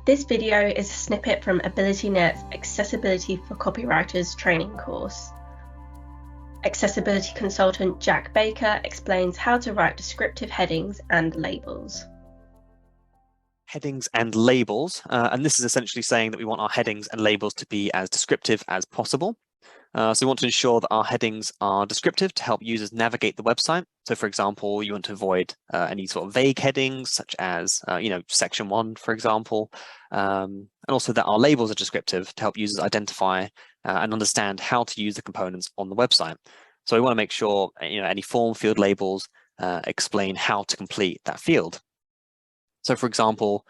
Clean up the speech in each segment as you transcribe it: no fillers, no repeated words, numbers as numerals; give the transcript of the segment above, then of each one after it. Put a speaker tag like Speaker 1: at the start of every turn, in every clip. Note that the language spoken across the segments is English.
Speaker 1: This video is a snippet from AbilityNet's Accessibility for Copywriters training course. Accessibility consultant Jack Baker explains how to write descriptive headings and labels.
Speaker 2: Headings and labels, and this is essentially saying that we want our headings and labels to be as descriptive as possible. So we want to ensure that our headings are descriptive to help users navigate the website. So for example, you want to avoid any sort of vague headings such as, section 1, for example, and also that our labels are descriptive to help users identify and understand how to use the components on the website. So we want to make sure any form field labels explain how to complete that field. So for example,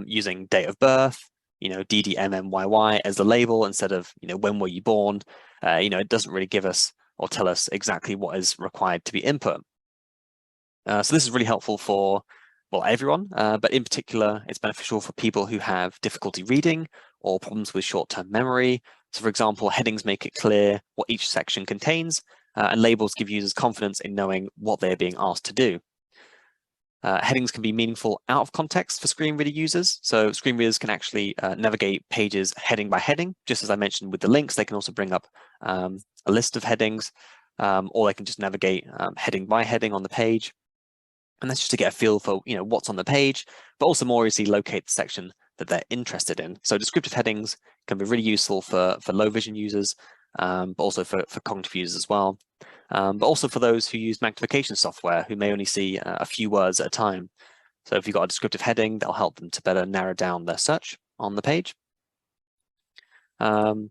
Speaker 2: using date of birth, DDMMYY as the label instead of, when were you born, it doesn't really give us or tell us exactly what is required to be input. So this is really helpful for, everyone, but in particular, it's beneficial for people who have difficulty reading or problems with short-term memory. So for example, headings make it clear what each section contains, and labels give users confidence in knowing what they're being asked to do. Headings can be meaningful out of context for screen reader users. So screen readers can actually navigate pages heading by heading. Just as I mentioned with the links, they can also bring up a list of headings, or they can just navigate heading by heading on the page. And that's just to get a feel for what's on the page, but also more easily locate the section that they're interested in. So descriptive headings can be really useful for low vision users, but also for cognitive users as well. But also for those who use magnification software who may only see a few words at a time. So if you've got a descriptive heading, that'll help them to better narrow down their search on the page. So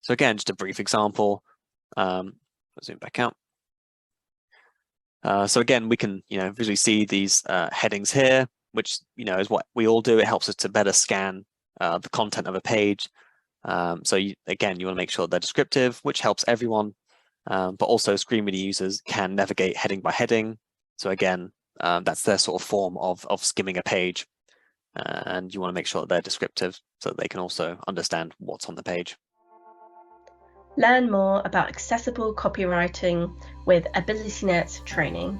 Speaker 2: again, just a brief example. Zoom back out. So again, we can visually see these headings here, which is what we all do. It helps us to better scan the content of a page. So again, you want to make sure they're descriptive, which helps everyone. But also screen reader users can navigate heading by heading. So again, that's their sort of form of skimming a page. And you want to make sure that they're descriptive so that they can also understand what's on the page.
Speaker 1: Learn more about accessible copywriting with AbilityNet training.